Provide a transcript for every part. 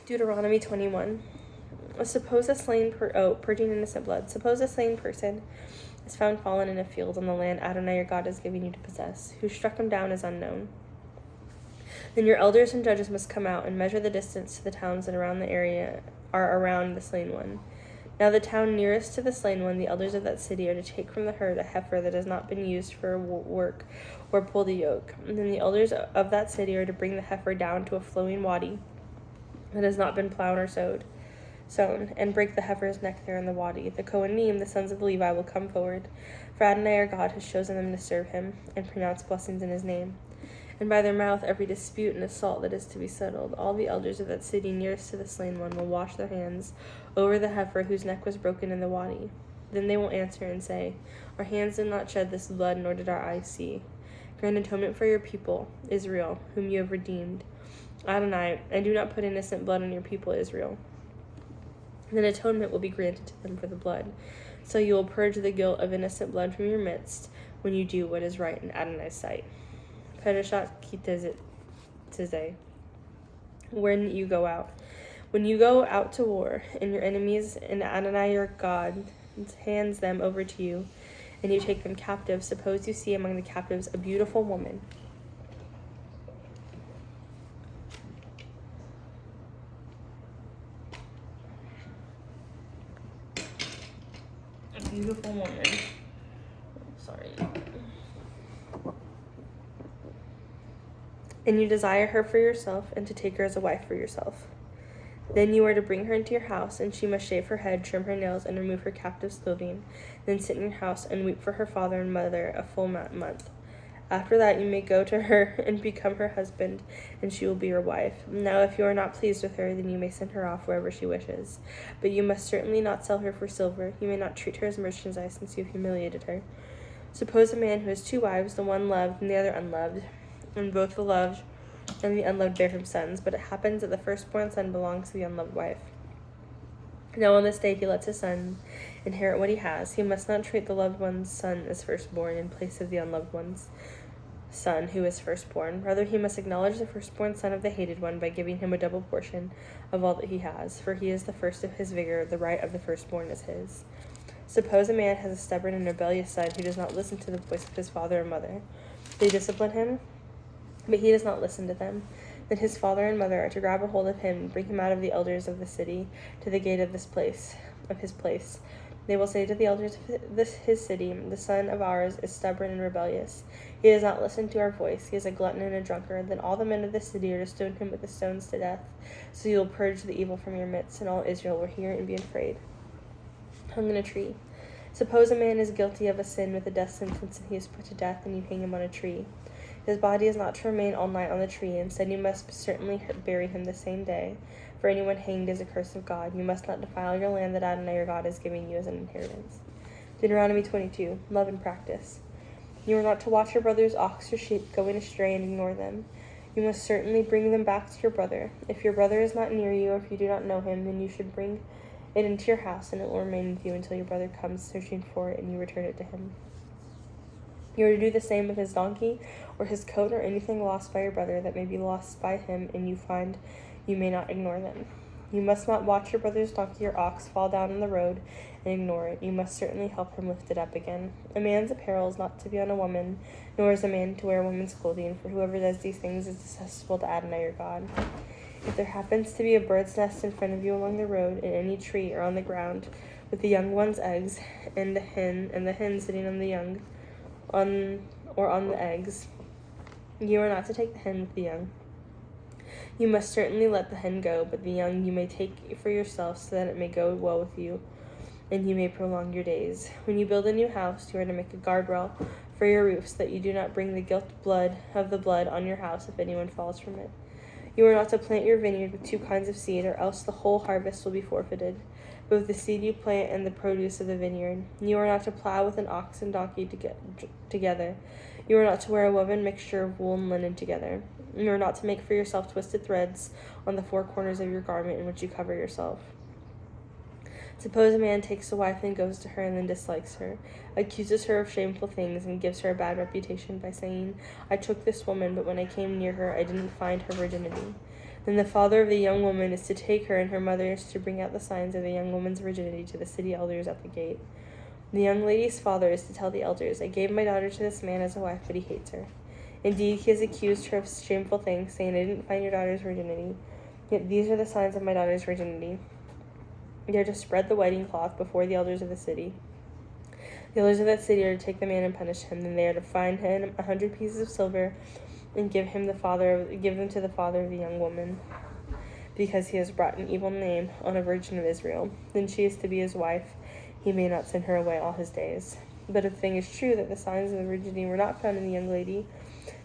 Deuteronomy 21. Purging innocent blood. Suppose a slain person is found fallen in a field on the land Adonai your God is giving you to possess. Who struck him down is unknown. Then your elders and judges must come out and measure the distance to the towns that around the slain one. Now the town nearest to the slain one, the elders of that city are to take from the herd a heifer that has not been used for work or pulled a yoke. And then the elders of that city are to bring the heifer down to a flowing wadi that has not been plowed or sown, and break the heifer's neck there in the wadi. The Kohanim, the sons of Levi, will come forward, for Adonai our God has chosen them to serve him and pronounce blessings in his name. And by their mouth every dispute and assault that is to be settled. All the elders of that city nearest to the slain one will wash their hands over the heifer whose neck was broken in the wadi. Then they will answer and say, Our hands did not shed this blood, nor did our eyes see. Grant atonement for your people, Israel, whom you have redeemed. Adonai, and do not put innocent blood on your people, Israel. Then atonement will be granted to them for the blood. So you will purge the guilt of innocent blood from your midst when you do what is right in Adonai's sight. Perashat Kitezeh. When you go out. When you go out to war, and your enemies and Adonai your God hands them over to you, and you take them captive, suppose you see among the captives a beautiful woman. And you desire her for yourself, and to take her as a wife for yourself. Then you are to bring her into your house, and she must shave her head, trim her nails, and remove her captive's clothing. Then sit in your house and weep for her father and mother a full month. After that you may go to her and become her husband, and she will be your wife. Now if you are not pleased with her, then you may send her off wherever she wishes. But you must certainly not sell her for silver. You may not treat her as merchandise, since you have humiliated her. Suppose a man who has 2 wives, the one loved and the other unloved, and both the loved and the unloved bear him sons, but it happens that the firstborn son belongs to the unloved wife. Now on this day he lets his son inherit what he has. He must not treat the loved one's son as firstborn in place of the unloved one's son who is firstborn. Rather, he must acknowledge the firstborn son of the hated one by giving him a double portion of all that he has, for he is the first of his vigor. The right of the firstborn is his. Suppose a man has a stubborn and rebellious son who does not listen to the voice of his father or mother. They discipline him, but he does not listen to them. Then his father and mother are to grab a hold of him and bring him out of the elders of the city to the gate of his place. They will say to the elders of his city, The son of ours is stubborn and rebellious. He does not listen to our voice. He is a glutton and a drunkard. Then all the men of the city are to stone him with the stones to death. So you will purge the evil from your midst, and all Israel will hear and be afraid. Hung in a tree. Suppose a man is guilty of a sin with a death sentence, and he is put to death, and you hang him on a tree. His body is not to remain all night on the tree. Instead, you must certainly bury him the same day. For anyone hanged is a curse of God. You must not defile your land that Adonai your God is giving you as an inheritance. Deuteronomy 22. Love and practice. You are not to watch your brother's ox or sheep going astray and ignore them. You must certainly bring them back to your brother. If your brother is not near you, or if you do not know him, then you should bring it into your house, and it will remain with you until your brother comes searching for it, and you return it to him. You are to do the same with his donkey, or his coat, or anything lost by your brother that may be lost by him, and you find you may not ignore them. You must not watch your brother's donkey or ox fall down on the road and ignore it. You must certainly help him lift it up again. A man's apparel is not to be on a woman, nor is a man to wear a woman's clothing, for whoever does these things is detestable to Adonai your God. If there happens to be a bird's nest in front of you along the road, in any tree, or on the ground, with the young one's eggs, and the hen sitting on the young, on the eggs, you are not to take the hen with the young. You must certainly let the hen go, but the young you may take for yourself, so that it may go well with you, and you may prolong your days. When you build a new house, you are to make a guardrail for your roof, so that you do not bring the blood on your house if anyone falls from it. You are not to plant your vineyard with 2 kinds of seed, or else the whole harvest will be forfeited, both the seed you plant and the produce of the vineyard. You are not to plow with an ox and donkey together. You are not to wear a woven mixture of wool and linen together. You are not to make for yourself twisted threads on the 4 corners of your garment in which you cover yourself. Suppose a man takes a wife and goes to her and then dislikes her, accuses her of shameful things, and gives her a bad reputation by saying, I took this woman, but when I came near her, I didn't find her virginity. Then the father of the young woman is to take her, and her mother is to bring out the signs of the young woman's virginity to the city elders at the gate. The young lady's father is to tell the elders, I gave my daughter to this man as a wife, but he hates her. Indeed, he has accused her of shameful things, saying, I didn't find your daughter's virginity. Yet these are the signs of my daughter's virginity. They are to spread the wedding cloth before the elders of the city. The elders of that city are to take the man and punish him. Then they are to fine him 100 pieces of silver and give them to the father of the young woman, because he has brought an evil name on a virgin of Israel. Then she is to be his wife. He may not send her away all his days. But if the thing is true that the signs of the virginity were not found in the young lady,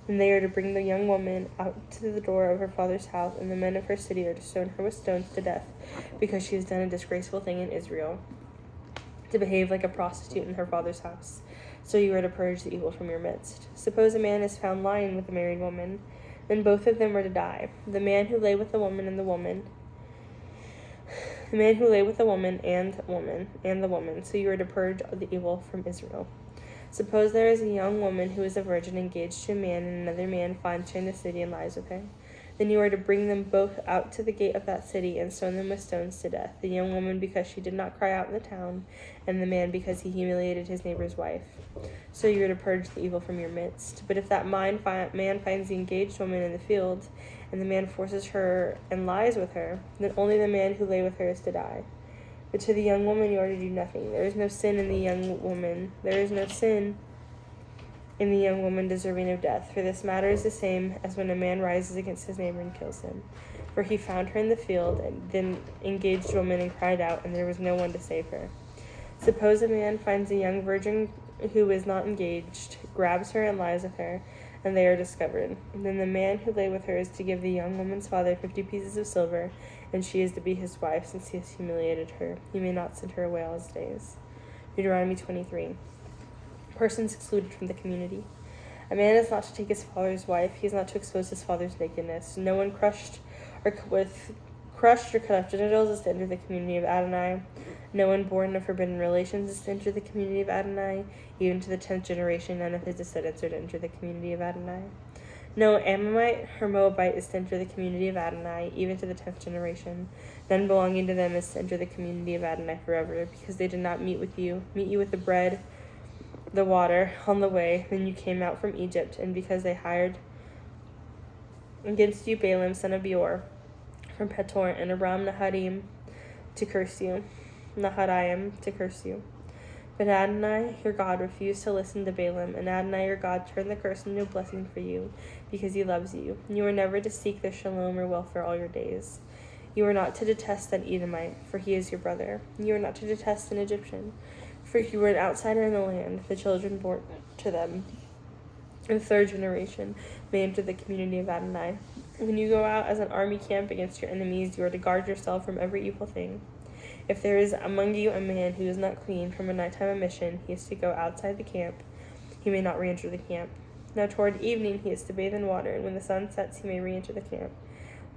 then they are to bring the young woman out to the door of her father's house, and the men of her city are to stone her with stones to death, because she has done a disgraceful thing in Israel, to behave like a prostitute in her father's house. So you are to purge the evil from your midst. Suppose a man is found lying with a married woman, then both of them are to die. The man who lay with the woman and the woman. So you are to purge the evil from Israel. Suppose there is a young woman who is a virgin engaged to a man, and another man finds her in the city and lies with her. Then you are to bring them both out to the gate of that city and stone them with stones to death, the young woman because she did not cry out in the town, and the man because he humiliated his neighbor's wife. So you are to purge the evil from your midst. But if that man finds the engaged woman in the field, and the man forces her and lies with her, then only the man who lay with her is to die. But to the young woman you are to do nothing. There is no sin in the young woman deserving of death, for this matter is the same as when a man rises against his neighbor and kills him. For he found her in the field, and then engaged woman and cried out, and there was no one to save her. Suppose a man finds a young virgin who is not engaged, grabs her and lies with her, and they are discovered. Then the man who lay with her is to give the young woman's father 50 pieces of silver, and she is to be his wife, since he has humiliated her. He may not send her away all his days. Deuteronomy 23. Persons excluded from the community. A man is not to take his father's wife. He is not to expose his father's nakedness. No one crushed or cut off genitals is to enter the community of Adonai. No one born of forbidden relations is to enter the community of Adonai. Even to the 10th generation, none of his descendants are to enter the community of Adonai. No Ammonite or Moabite is to enter the community of Adonai, even to the 10th generation. None belonging to them is to enter the community of Adonai forever, because they did not meet you with the bread, the water, on the way, when you came out from Egypt, and because they hired against you Balaam, son of Beor, from Petor, and Aram Naharaim to curse you. But Adonai, your God, refused to listen to Balaam, and Adonai, your God, turned the curse into a blessing for you, because he loves you. You are never to seek their shalom or welfare all your days. You are not to detest an Edomite, for he is your brother. You are not to detest an Egyptian, for you were an outsider in the land. The children born to them in the 3rd generation may enter the community of Adonai. When you go out as an army camp against your enemies, you are to guard yourself from every evil thing. If there is among you a man who is not clean from a nighttime emission, he is to go outside the camp. He may not re-enter the camp. Now toward evening he is to bathe in water, and when the sun sets he may re-enter the camp.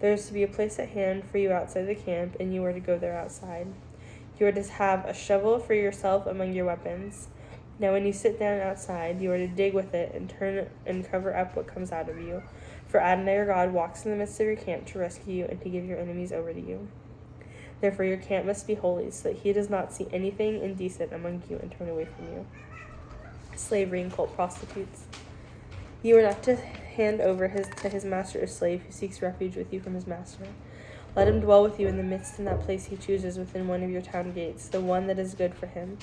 There is to be a place at hand for you outside the camp, and you are to go there outside. You are to have a shovel for yourself among your weapons. Now when you sit down outside, you are to dig with it and turn and cover up what comes out of you. For Adonai your God walks in the midst of your camp to rescue you and to give your enemies over to you. Therefore your camp must be holy, so that he does not see anything indecent among you and turn away from you. Slavery and cult prostitutes. You are not to hand over to his master a slave who seeks refuge with you from his master. Let him dwell with you in the midst in that place he chooses within one of your town gates, the one that is good for him.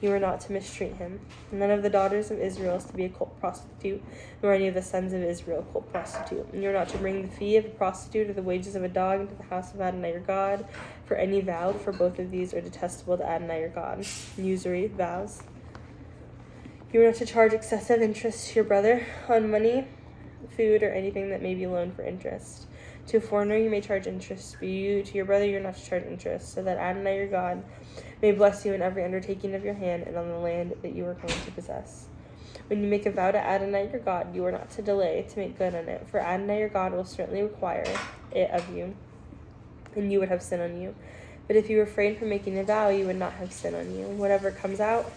You are not to mistreat him. None of the daughters of Israel is to be a cult prostitute, nor any of the sons of Israel a cult prostitute. And you are not to bring the fee of a prostitute or the wages of a dog into the house of Adonai your God, for any vow, for both of these are detestable to Adonai your God. Usury, vows. You are not to charge excessive interest to your brother on money, food, or anything that may be loaned for interest. To a foreigner you may charge interest, but to your brother you are not to charge interest, so that Adonai your God may bless you in every undertaking of your hand and on the land that you are going to possess. When you make a vow to Adonai your God, you are not to delay to make good on it, for Adonai your God will certainly require it of you, and you would have sin on you. But if you refrain from making a vow, you would not have sin on you. Whatever comes out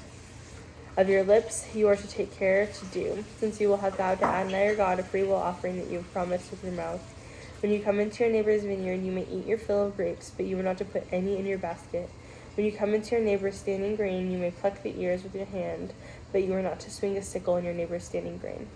of your lips you are to take care to do, since you will have vowed to Adonai your God a freewill offering that you have promised with your mouth. When you come into your neighbor's vineyard, you may eat your fill of grapes, but you are not to put any in your basket. When you come into your neighbor's standing grain, you may pluck the ears with your hand, but you are not to swing a sickle in your neighbor's standing grain.